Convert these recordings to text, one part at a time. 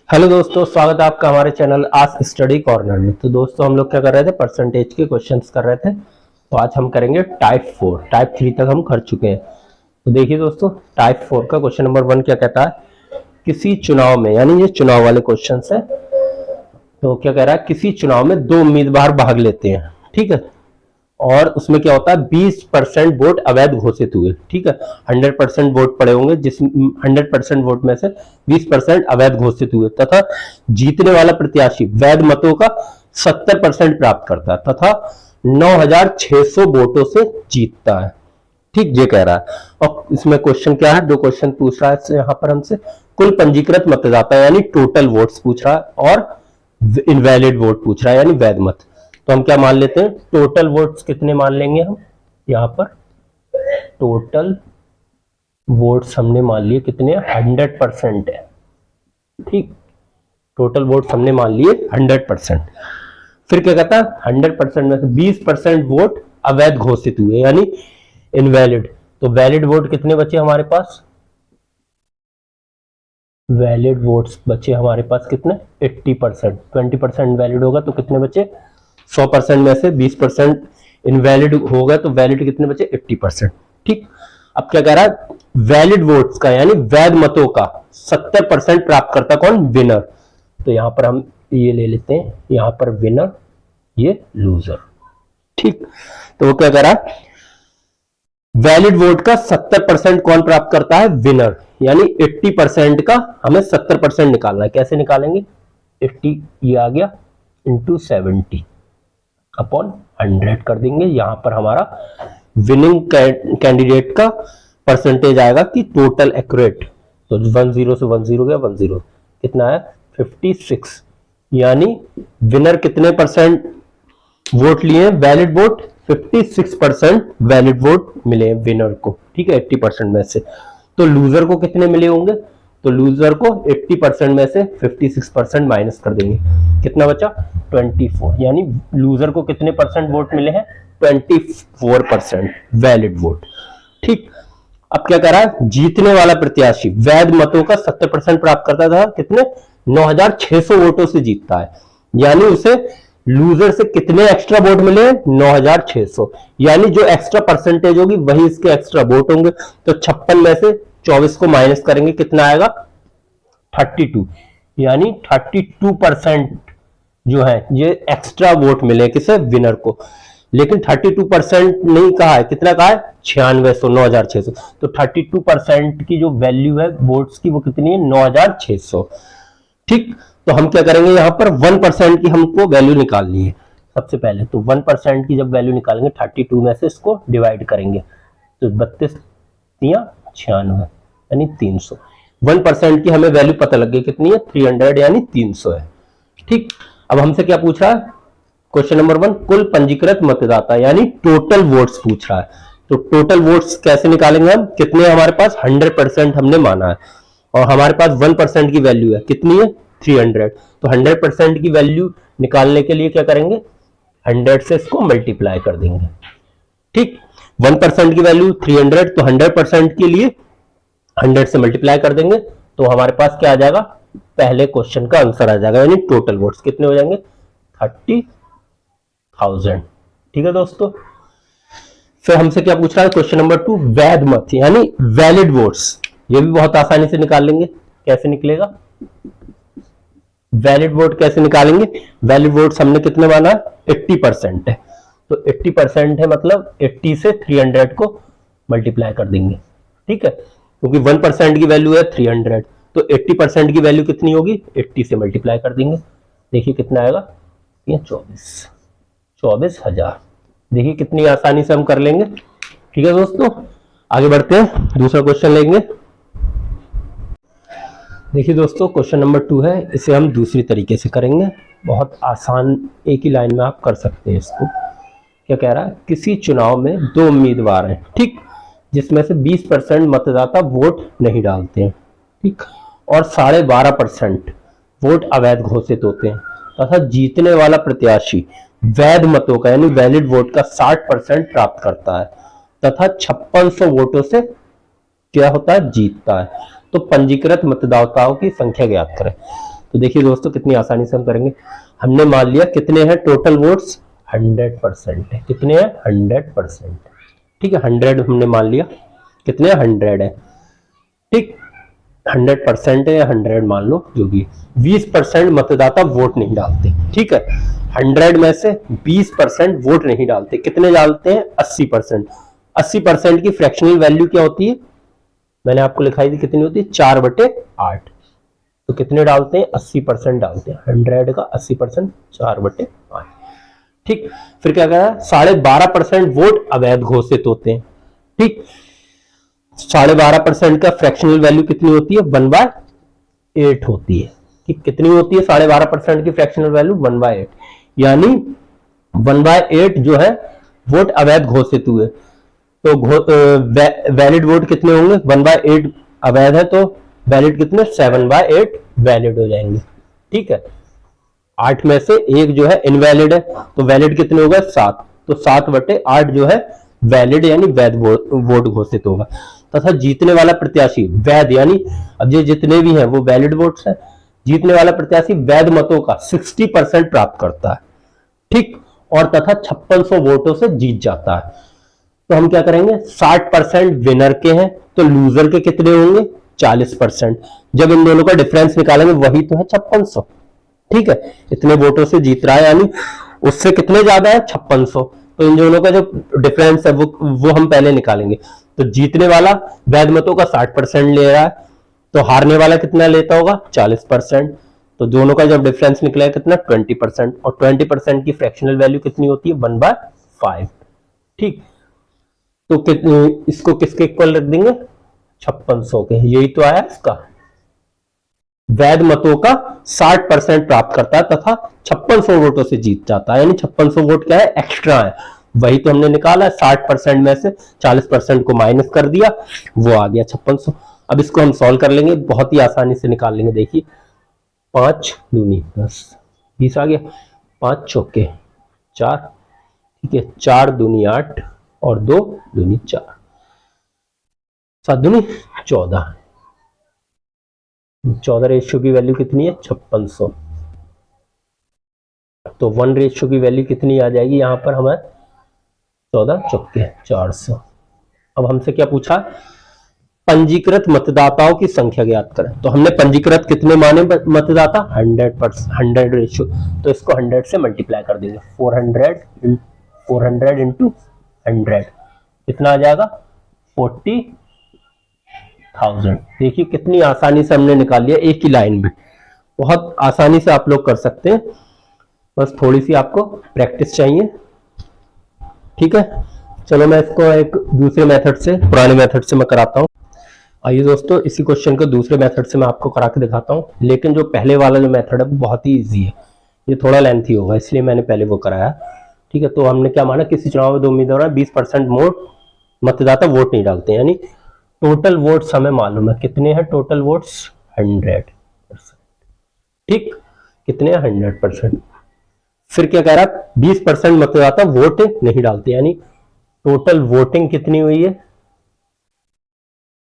Hello दोस्तों, स्वागत है आपका हमारे चैनल आज स्टडी कॉर्नर में। तो दोस्तों हम लोग क्या कर रहे थे, परसेंटेज के क्वेश्चंस कर रहे थे। तो आज हम करेंगे टाइप 4। टाइप 3 तक हम कर चुके हैं। तो देखिए दोस्तों, टाइप 4 का क्वेश्चन नंबर 1 क्या कहता है, किसी चुनाव में, यानी ये चुनाव वाले क्वेश्चन है। तो क्या कह रहा है, किसी चुनाव में 2 उम्मीदवार भाग लेते हैं, ठीक है, और उसमें क्या होता है 20% वोट अवैध घोषित हुए, ठीक है। 100% वोट पड़े होंगे, जिस 100% वोट में से 20% अवैध घोषित हुए, तथा जीतने वाला प्रत्याशी वैध मतों का 70% प्राप्त करता है तथा 9600 वोटों से जीतता है, ठीक, ये कह रहा है। और इसमें क्वेश्चन क्या है, 2 क्वेश्चन पूछ रहा है यहाँ पर हमसे। कुल पंजीकृत मतदाता यानी टोटल वोट्स पूछ रहा है, और इनवैलिड वोट पूछ रहा है यानी वैध मत। तो हम क्या मान लेते हैं, टोटल वोट्स कितने मान लेंगे हम, यहाँ पर टोटल वोट्स हमने मान लिए कितने, 100% है, ठीक। टोटल वोट्स हमने मान लिए 100%। फिर क्या कहता है, 100% में से 20% वोट अवैध घोषित हुए यानी इनवैलिड। तो वैलिड वोट कितने बचे हमारे पास, वैलिड वोट्स बचे हमारे पास कितने, 80%। 20% वैलिड होगा तो कितने बचे, 100% में से 20% इनवैलिड होगा तो वैलिड कितने बचे, 80%, ठीक। अब क्या कह रहा है, वैलिड वोट्स का यानी वैध मतों का 70% प्राप्त करता कौन, विनर। तो यहां पर हम ये ले लेते हैं, यहां पर विनर, ये लूजर, ठीक। तो वो क्या कह रहा है, वैलिड वोट का 70% कौन प्राप्त करता है, विनर, यानी 80% का हमें 70% निकालना है। कैसे निकालेंगे, 80 ये आ गया इंटू 70 अपॉन 100 कर देंगे। यहां पर हमारा विनिंग कैंडिडेट का परसेंटेज आएगा कि टोटल एक्यूरेट। तो 10 से 10 गया, 10 कितना है 56, यानी विनर कितने परसेंट वोट लिए, वैलिड वोट 56% वैलिड वोट मिले विनर को, ठीक है, 80% में से। तो लूजर को कितने मिले होंगे, तो लूजर को 80% में से 56% माइनस कर देंगे, कितना बचा 24, यानी लूजर को कितने परसेंट वोट मिले हैं, 24% वैलिड वोट, ठीक। अब क्या कर रहा है, जीतने वाला प्रत्याशी वैध मतों का 70% प्राप्त करता था, कितने 9600 वोटों से जीतता है, यानी उसे लूजर से कितने एक्स्ट्रा वोट मिले, 9600, यानी जो एक्स्ट्रा परसेंटेज होगी वही इसके एक्स्ट्रा वोट होंगे। तो 56 में से 24 को माइनस करेंगे, कितना आएगा 32, यानी 32% जो है ये एक्स्ट्रा वोट मिले किसे, विनर को। लेकिन 32% नहीं कहा है, कितना कहा है 9600, 9600। तो 32% की जो वैल्यू है वोट्स की वो कितनी है, 9600, ठीक। तो हम क्या करेंगे, यहां पर 1% की हमको वैल्यू निकालनी है सबसे पहले। तो 1% की जब वैल्यू निकालेंगे 32 में से इसको डिवाइड करेंगे, तो 32 या 96 यानी 300। 1% की हमें वैल्यू पता लग गई कितनी है, 300 यानी 300 है, ठीक। अब हमसे क्या पूछ रहा है, क्वेश्चन नंबर 1 कुल पंजीकृत मतदाता यानी टोटल वोट्स पूछ रहा है। तो टोटल वोट्स कैसे निकालेंगे हम, कितने हमारे पास 100% हमने माना है, और हमारे पास 1% की वैल्यू है कितनी है 300। तो 100% की वैल्यू निकालने के लिए क्या करेंगे, 100 से इसको मल्टीप्लाई कर देंगे, ठीक। 1% की वैल्यू 300, तो 100% के लिए 100 से मल्टीप्लाई कर देंगे, तो हमारे पास क्या आ जाएगा, पहले क्वेश्चन का आंसर आ जाएगा, यानी टोटल वोट्स कितने हो जाएंगे 30,000, ठीक है दोस्तों। फिर हमसे क्या पूछ रहा है, क्वेश्चन नंबर 2 वैध मत यानी वैलिड वोट्स, ये भी बहुत आसानी से निकाल लेंगे। कैसे निकलेगा, वैलिड वोट कैसे निकालेंगे, वैलिड वोट्स हमने कितने माना है 80% है, तो 80% है मतलब 80 से 300 को मल्टीप्लाई कर देंगे, ठीक है, क्योंकि 1% की वैल्यू है 300, तो 80% की वैल्यू कितनी होगी, 80 से मल्टीप्लाई कर देंगे। देखिए कितना आएगा, ये 24,000। देखिए कितनी आसानी से हम कर लेंगे, ठीक है दोस्तों। आगे बढ़ते हैं, दूसरा क्वेश्चन लेंगे। देखिए दोस्तों, क्वेश्चन नंबर 2 है, इसे हम दूसरी तरीके से करेंगे, बहुत आसान, एक ही लाइन में आप कर सकते हैं इसको। क्या कह रहा है, किसी चुनाव में 2 उम्मीदवार हैं, ठीक, जिसमें से 20% मतदाता वोट नहीं डालते हैं, ठीक, और 12.5% वोट अवैध घोषित होते हैं, तथा जीतने वाला प्रत्याशी वैध मतों का यानी वैलिड वोट का 60% प्राप्त करता है तथा 5600 वोटों से क्या होता है, जीतता है। तो पंजीकृत मतदाताओं की संख्या ज्ञात करें। तो देखिए दोस्तों कितनी आसानी से हम करेंगे। हमने मान लिया कितने हैं टोटल वोट्स, 100% है। कितने हैं? 100%। ठीक है, 100 हमने मान लिया, कितने 100 है। ठीक, 100% है या 100 मान लो जो भी। 20% मतदाता वोट नहीं डालते। ठीक है, 100 में से 20% वोट नहीं डालते। कितने डालते हैं? 80%। 80% की फ्रैक्शनल वैल्यू क्या होती है? मैंने आपको लिखाई थी, कितनी होती है? 4/8। तो कितने डालते हैं? 80% डालते हैं। 100 का 80% 4/8। ठीक, फिर क्या कह रहा है? 12.5% वोट अवैध घोषित होते हैं। ठीक, 12.5% का फ्रैक्शनल वैल्यू कितनी होती है? 1/8 होती है। ठीक, कितनी होती है 12.5% की फ्रैक्शनल वैल्यू? 1/8, यानी 1/8 जो है वोट अवैध घोषित हुए। तो वैलिड वोट कितने होंगे? 1/8 अवैध है तो वैलिड कितने? 7/8 वैलिड हो जाएंगे। ठीक है, 8 में से एक जो है इनवैलिड है तो वैलिड कितने होगा? 7। तो 7/8 जो है वैलिड यानी वैध वोट घोषित होगा। तथा जीतने वाला प्रत्याशी वैध, यानी अब ये जितने भी हैं वो वैलिड वोट्स हैं। जीतने वाला प्रत्याशी वैध मतों का 60% प्राप्त करता है। ठीक, और तथा 5600 वोटों से जीत जाता है। तो हम क्या करेंगे? 60% विनर के हैं तो लूजर के कितने होंगे? 40%। जब इन दोनों का डिफरेंस निकालेंगे वही तो है 5600। ठीक है, इतने वोटों से जीत रहा है यानी उससे कितने ज्यादा है? 5600। तो इन दोनों का जो डिफरेंस है वो हम पहले निकालेंगे। तो जीतने वाला वैध मतों का 60% ले रहा है तो हारने वाला कितना लेता होगा? 40%। तो दोनों का जब डिफरेंस निकलेगा कितना? 20%। और 20% की फ्रैक्शनल वैल्यू कितनी होती है? 1/5। ठीक, तो इसको किसके इक्वल रख देंगे? 5600 के। यही तो आया इसका। वैध मतों का 60% प्राप्त करता है तथा 5600 वोटों से जीत जाता है, यानी 5600 वोट क्या है? एक्स्ट्रा है। वही तो हमने निकाला। 60% में से 40% को माइनस कर दिया, वो आ गया 5600। अब इसको हम सॉल्व कर लेंगे, बहुत ही आसानी से निकाल लेंगे। देखिए 5 दूनी 10, 20 आ गया। 5 चौके 4, ठीक है, 4 दूनी 8 और 2 दूनी 4, 7 दूनी 14। 14 रेशियो की वैल्यू कितनी है? 5600। तो 1 रेशियो की वैल्यू कितनी आ जाएगी यहां पर हमें? 14 चौके 400। अब हमसे क्या पूछा? पंजीकृत मतदाताओं की संख्या ज्ञात करें। तो हमने पंजीकृत कितने माने मतदाता? 100 रेशियो। तो इसको 100 से मल्टीप्लाई कर देंगे। 400 इंटू 100 कितना आ जाएगा? 40,000। देखिए कितनी आसानी से हमने निकाल लिया एक ही लाइन में। बहुत आसानी से आप लोग कर सकते हैं, बस थोड़ी सी आपको प्रैक्टिस चाहिए। ठीक है, चलो मैं इसको एक दूसरे मेथड से, पुराने मेथड से मैं कराता हूँ। आइए दोस्तों, इसी क्वेश्चन को दूसरे मेथड से मैं आपको करा के दिखाता हूँ। लेकिन जो पहले वाला जो मेथड है वो बहुत ही इजी है, ये थोड़ा लेंथी होगा इसलिए मैंने पहले वो कराया। ठीक है, तो हमने क्या माना? किसी चुनाव में 2 उम्मीदवार 20% मतदाता वोट नहीं डालते, यानी टोटल वोट्स हमें मालूम है कितने हैं? Total votes 100%। ठीक, कितने हैं? 100%। फिर क्या कह रहा है? 20% मतदाता वोट नहीं डालते, यानी टोटल वोटिंग कितनी हुई है?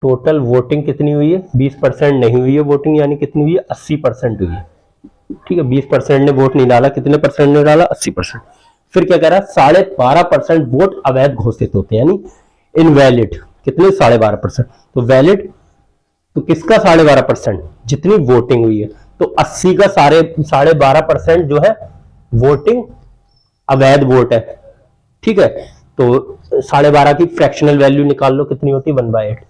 टोटल वोटिंग कितनी हुई है? 20% नहीं हुई है वोटिंग, यानी कितनी हुई है? 80% हुई है। ठीक है, 20% ने वोट नहीं डाला, कितने परसेंट ने डाला? 80%। फिर क्या कह रहा है? 12.5% वोट अवैध घोषित होते हैं, यानी इनवैलिड। कितने? 12.5%। तो वैलिड तो किसका? 12.5%, जितनी वोटिंग हुई है। तो 80 का 12.5% जो है वोटिंग अवैध वोट है। ठीक है, तो 12.5 की फ्रैक्शनल वैल्यू निकाल लो, कितनी होती है? 1/8।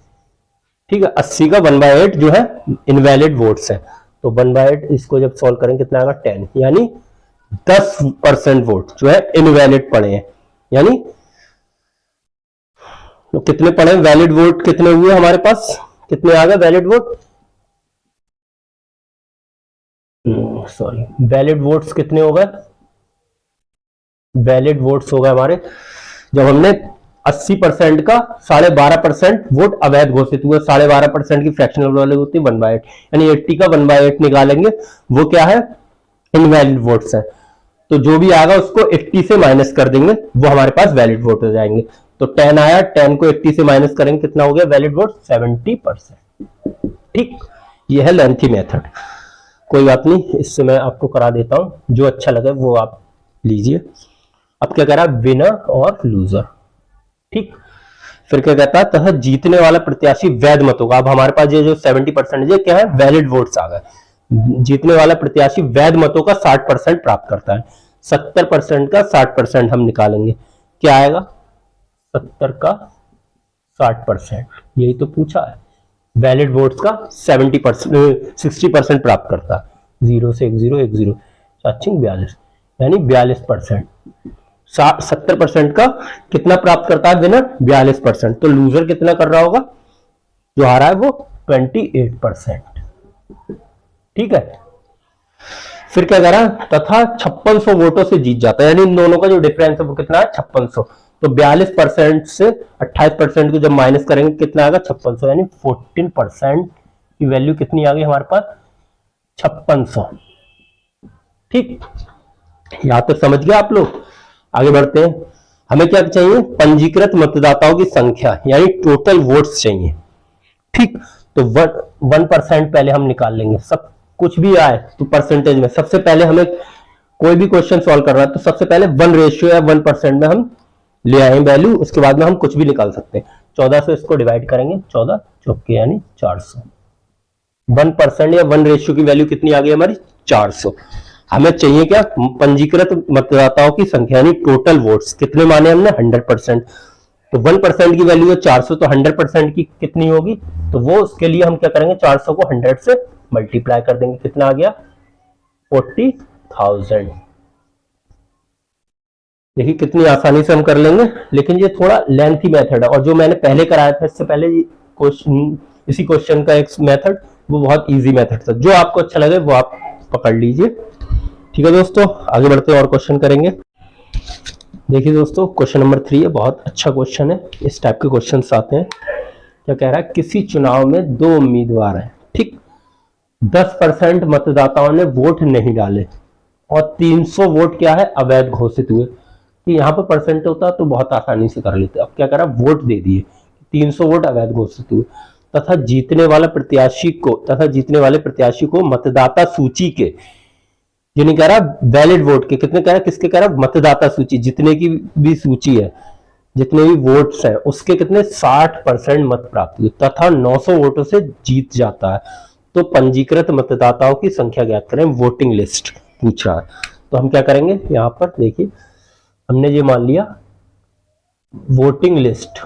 ठीक है, 80 का 1/8 जो है इनवैलिड वोट्स है। तो 1/8 इसको जब सॉल्व करेंगे कितना आएगा? 10, यानी 10% वोट जो है इनवैलिड पड़े हैं। यानी तो कितने पड़े? वैलिड वोट कितने हुए हमारे पास? कितने आ गए valid vote? Sorry, valid votes कितने हो गए? वैलिड वोट्स हो गए हमारे, जब हमने 80% का 12.5% वोट अवैध घोषित हुए। 12.5% की फ्रैक्शनल वैल्यू होती है 1/8, यानी 80 का 1/8 निकालेंगे, वो क्या है? इनवैलिड वोट्स है। तो जो भी आएगा उसको 80 से माइनस कर देंगे, वो हमारे पास वैलिड वोट हो जाएंगे। तो 10 आया, 10 को 80 से माइनस करेंगे, कितना हो गया वैलिड वोट? 70%। ठीक, ये है लेंथी मेथड। कोई बात नहीं, इससे मैं आपको करा देता हूं, जो अच्छा लगे वो आप लीजिए। अब क्या कह रहा है, विनर और लूजर। ठीक, फिर क्या कहता है, तथा जीतने वाला प्रत्याशी वैध मतों का, अब हमारे पास ये जो 70% क्या है, वैलिड वोट्स आ गए। जीतने वाला प्रत्याशी वैध मतों का 60% प्राप्त करता है। 70% का 60% हम निकालेंगे, क्या आएगा, 70 का 60%, यही तो पूछा है। वैलिड वोट्स का 60% प्राप्त करता है। 0 से 1 0 1 0 42, यानी 42%। 70% का कितना प्राप्त करता है विनर, 42%। तो लूजर कितना कर रहा होगा, जो आ रहा है वो 28%। ठीक है, फिर क्या कह रहा है, तथा 5600 वोटों से जीत जाता है, यानी इन दोनों का जो डिफरेंस है वो कितना है, 5600। तो 42% से 28% को जब माइनस करेंगे कितना आएगा, 5600, यानी 14% की वैल्यू कितनी आ गई हमारे पास, 5600। ठीक, यहां तक समझ गए आप लोग। आगे बढ़ते हैं, हमें क्या चाहिए, पंजीकृत मतदाताओं की संख्या, यानी टोटल वोट्स चाहिए। ठीक, तो 1% पहले हम निकाल लेंगे, सब कुछ भी आए तो परसेंटेज में। सबसे पहले हमें कोई भी क्वेश्चन सॉल्व कर रहा है तो सबसे पहले 1 रेशियो या 1% में हम ले आए वैल्यू, उसके बाद में हम कुछ भी निकाल सकते हैं। 14 से इसको डिवाइड करेंगे, 14 चौके यानी 400। 1% या 1 रेशियो की वैल्यू कितनी आ गई हमारी, 400। हमें चाहिए क्या, पंजीकृत मतदाताओं की संख्या, यानी टोटल वोट्स कितने माने हमने, 100%। तो 1% की वैल्यू है 400, तो 100% की कितनी होगी, तो वो उसके लिए हम क्या करेंगे, 400 को 100 से मल्टीप्लाई कर देंगे, कितना आ गया, 40,000। देखिए कितनी आसानी से हम कर लेंगे, लेकिन ये थोड़ा लेंथी मेथड है, और जो मैंने पहले कराया था इससे पहले क्वेश्चन, इसी क्वेश्चन का एक मेथड, वो बहुत इजी मेथड था। जो आपको अच्छा लगे वो आप पकड़ लीजिए। ठीक है दोस्तों, आगे बढ़ते हैं और क्वेश्चन करेंगे। देखिए दोस्तों, क्वेश्चन नंबर 3 है, बहुत अच्छा क्वेश्चन है। इस टाइप के क्वेश्चन आते हैं। क्या कह रहा है, किसी चुनाव में 2 उम्मीदवार हैं, ठीक, 10% मतदाताओं ने वोट नहीं डाले और 300 वोट क्या है, अवैध घोषित हुए। तो यहाँ पर परसेंट होता तो बहुत आसानी से कर लेते। अब क्या कह रहा है, वोट दे दिए, 300 वोट अवैध घोषित हुए, तथा जीतने वाले प्रत्याशी को मतदाता सूची के, ये नहीं कह रहा वैलिड वोट के, कितने कह रहा है, किसके कह रहा है, मतदाता सूची, जितने की भी सूची है, जितने भी वोट्स हैं उसके कितने 60% मत प्राप्त हुए, तथा 900 वोटों से जीत जाता है। तो पंजीकृत मतदाताओं की संख्या ज्ञात करें, वोटिंग लिस्ट पूछ रहा है। तो हम क्या करेंगे, यहां पर देखिए हमने ये मान लिया वोटिंग लिस्ट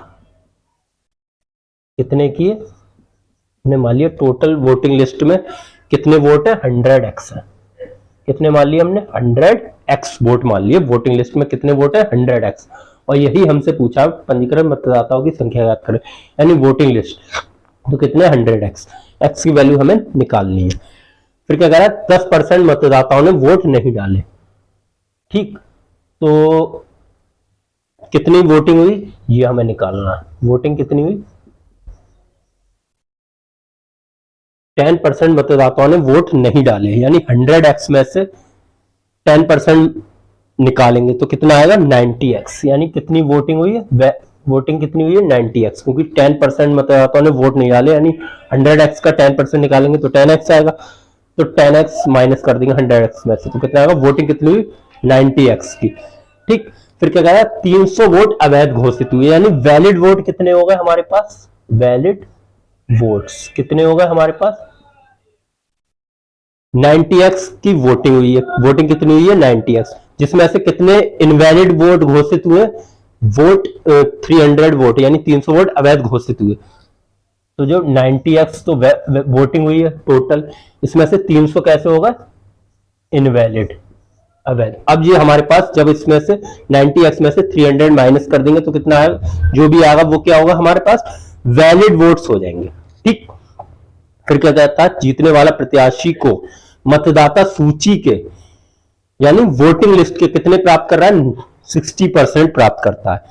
कितने की है, हमने मान लिया टोटल वोटिंग लिस्ट में कितने वोट है, 100x है। कितने मान लिए हमने, 100x वोट मान लिए। वोटिंग लिस्ट में कितने वोट है, 100x। और यही हमसे पूछा पंजीकृत मतदाताओं की संख्या ज्ञात करें, यानी वोटिंग लिस्ट, तो कितने 100x, x की वैल्यू हमें निकालनी है। फिर क्या कह रहा है, 10% मतदाताओं ने वोट नहीं डाले। ठीक, तो कितनी वोटिंग हुई ये हमें निकालना है। वोटिंग कितनी हुई, 10% मतदाताओं ने वोट नहीं डाले, यानी 100x में से 10% निकालेंगे तो कितना आएगा, 90x। यानी कितनी वोटिंग हुई है, वोटिंग कितनी हुई है, 90x, क्योंकि 10% मतदाताओं ने वोट नहीं डाले, यानी 100x का 10% निकालेंगे तो 10x आएगा। तो 10x माइनस कर देंगे 100x में से, तो कितना आएगा, वोटिंग कितनी हुई, 90x की। ठीक, फिर क्या कह रहा है, 300 वोट अवैध घोषित हुए, यानी वैलिड वोट कितने हो गए हमारे पास, वैलिड वोट्स कितने हो गए हमारे पास, 90x की वोटिंग हुई है। वोटिंग कितनी हुई है, 90x, जिसमें से कितने इनवैलिड वोट घोषित हुए, वोट 300 वोट, यानी 300 वोट अवैध घोषित हुए। तो जो 90x तो वोटिंग हुई है टोटल, इसमें से 300 कैसे होगा, इनवैलिड, अवैध। अब ये हमारे पास जब इसमें से 90x में से 300 माइनस कर देंगे तो कितना आएगा, जो भी आएगा वो क्या होगा, हमारे पास वैलिड वोट्स हो जाएंगे। ठीक, फिर क्या कहता है, जीतने वाला प्रत्याशी को मतदाता सूची के, यानी वोटिंग लिस्ट के कितने प्राप्त कर रहा है, 60% प्राप्त करता है।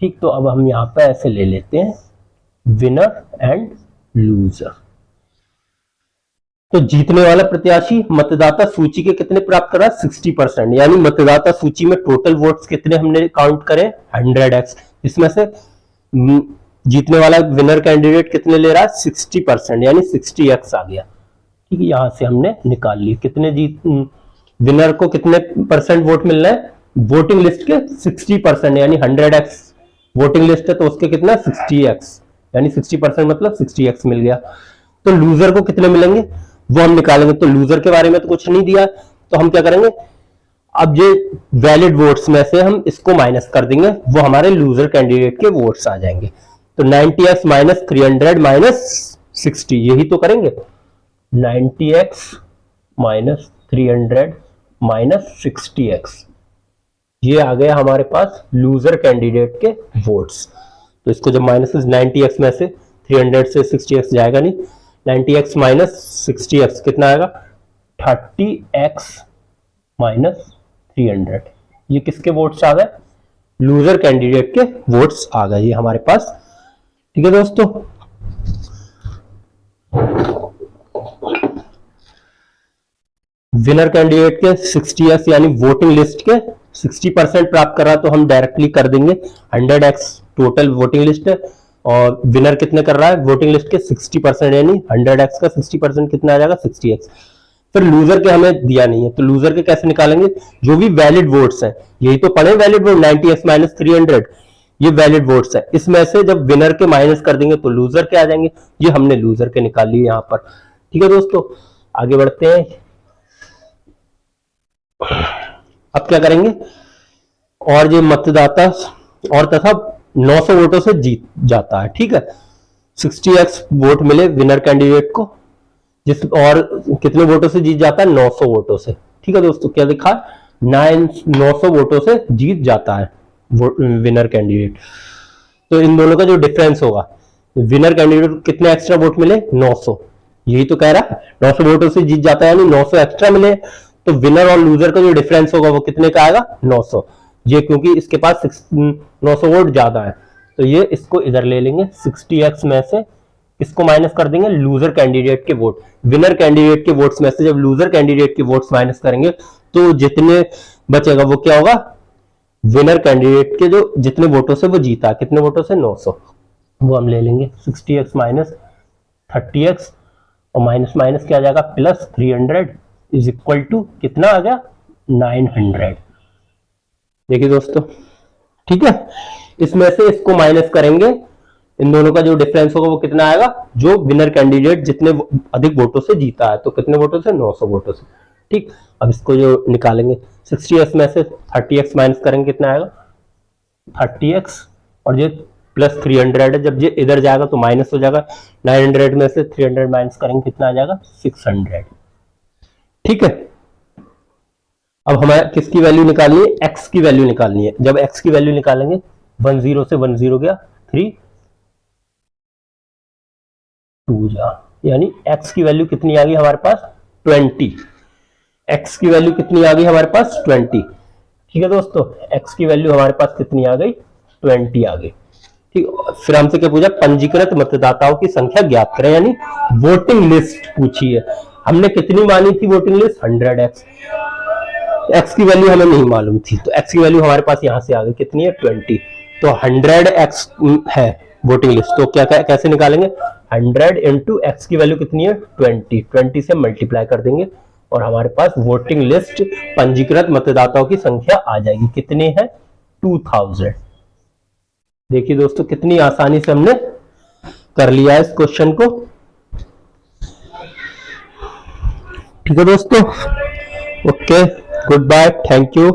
ठीक, तो अब हम यहां पे ऐसे ले लेते हैं विनर एंड लूजर। तो जीतने वाला प्रत्याशी मतदाता सूची के कितने प्राप्त कर रहा है, 60%, यानी मतदाता सूची में टोटल वोट्स कितने हमने काउंट करे, 100x, इसमें से जीतने वाला विनर कैंडिडेट कितने ले रहा है, 60%, यानी 60x आ गया। ठीक है, यहां से हमने निकाल ली कितने जीत, विनर को कितने परसेंट वोट मिल रहे हैं, वोटिंग लिस्ट के 60%, यानी 100x वोटिंग लिस्ट है तो उसके कितना 60x, यानी 60% मतलब 60x मिल गया। तो लूजर को कितने मिलेंगे वो हम निकालेंगे। तो लूजर के बारे में तो कुछ नहीं दिया, तो हम क्या करेंगे, अब ये वैलिड वोट्स में से हम इसको माइनस कर देंगे, वो हमारे लूजर कैंडिडेट के वोट्स आ जाएंगे। तो 90x माइनस 300 माइनस 60, यही तो करेंगे, 90x माइनस 300 माइनस 60x, ये आ गया हमारे पास लूजर कैंडिडेट के वोट्स। तो इसको जब माइनस 90x में से 300 से 60x जाएगा नहीं, 90x माइनस 60x कितना आएगा, 30x माइनस 300, ये किसके वोट्स आ गए, लूजर कैंडिडेट के वोट्स आ गए ये हमारे पास। ठीक है दोस्तों, विनर कैंडिडेट के 60x यानी वोटिंग लिस्ट के 60% प्राप्त कर रहा तो हम डायरेक्टली कर देंगे 100x टोटल वोटिंग लिस्ट है, और विनर कितने कर रहा है वोटिंग लिस्ट के 60%, यानी 100x का 60% कितना आ जाएगा 60x। फिर लूजर के हमें दिया नहीं है तो लूजर के कैसे निकालेंगे, जो भी वैलिड वोट्स हैं, यही तो पढ़े वैलिड वोट, 90x माइनस 300 ये वैलिड वोट्स है, इसमें से जब विनर के माइनस कर देंगे तो लूजर के आ जाएंगे, ये हमने लूजर के निकाल लिए यहां पर। ठीक है दोस्तों, आगे बढ़ते हैं। अब क्या करेंगे, और ये मतदाता और तथा 900 वोटों से जीत जाता है, ठीक है, 60x वोट मिले विनर कैंडिडेट को, जिस और कितने वोटों से जीत जाता है 900 वोटों से। ठीक है दोस्तों, क्या लिखा, 900 वोटों से जीत जाता है विनर कैंडिडेट। तो इन दोनों का जो डिफरेंस होगा, विनर कैंडिडेट को कितने एक्स्ट्रा वोट मिले 900, यही तो कह रहा है 900 वोटों से जीत जाता है, यानी 900 एक्स्ट्रा मिले, तो विनर और लूजर का जो डिफरेंस होगा वो कितने का आएगा 900, ये क्योंकि इसके पास 900 वोट ज्यादा है तो ये इसको इधर ले लेंगे, 60x में से इसको माइनस कर देंगे लूजर कैंडिडेट के वोट, विनर कैंडिडेट के वोट्स में से जब लूजर कैंडिडेट के वोट्स माइनस करेंगे तो जितने बचेगा वो क्या होगा, विनर कैंडिडेट के जो जितने वोटों से वो जीता, कितने वोटों से 900, वो हम ले लेंगे 60x माइनस 30x, और माइनस माइनस क्या आ जाएगा प्लस 300 इज इक्वल टू कितना आ गया 900। देखिए दोस्तों, ठीक है, इसमें से इसको माइनस करेंगे, इन दोनों का जो डिफरेंस होगा वो कितना आएगा, जो विनर कैंडिडेट जितने अधिक वोटों से जीता है, तो कितने वोटों से 900 वोटों से। ठीक, अब इसको जो निकालेंगे 60x में से 30x माइनस करेंगे कितना आएगा 30x, और ये प्लस 300 है, जब ये इधर जाएगा तो माइनस हो जाएगा, 900 में से 300 माइनस करेंगे कितना आ जाएगा 600। ठीक है, अब हमें किसकी वैल्यू निकालनी है, x की वैल्यू निकालनी है। जब x की वैल्यू निकालेंगे 10 से 10 गया 3 2 जा, यानी x की वैल्यू कितनी आ गई हमारे पास 20, x की वैल्यू कितनी आ गई हमारे पास 20। ठीक है दोस्तों, x की वैल्यू हमारे पास कितनी आ गई 20 आ गई। ठीक, फिर हमसे क्या पूछा, पंजीकृत मतदाताओं की संख्या ज्ञात करें, यानी वोटिंग लिस्ट पूछी है, हमने कितनी मानी थी वोटिंग लिस्ट 100x, x की वैल्यू हमें नहीं मालूम थी तो x की वैल्यू हमारे पास यहां से आ गई कितनी है 20, तो 100x है वोटिंग लिस्ट, तो क्या कैसे निकालेंगे 100 इंटू x की वैल्यू कितनी है 20 से मल्टीप्लाई कर देंगे और हमारे पास वोटिंग लिस्ट पंजीकृत मतदाताओं की संख्या आ जाएगी, कितने हैं 2000। देखिए दोस्तों, कितनी आसानी से हमने कर लिया है इस क्वेश्चन को। ठीक है दोस्तों, okay, goodbye, thank you.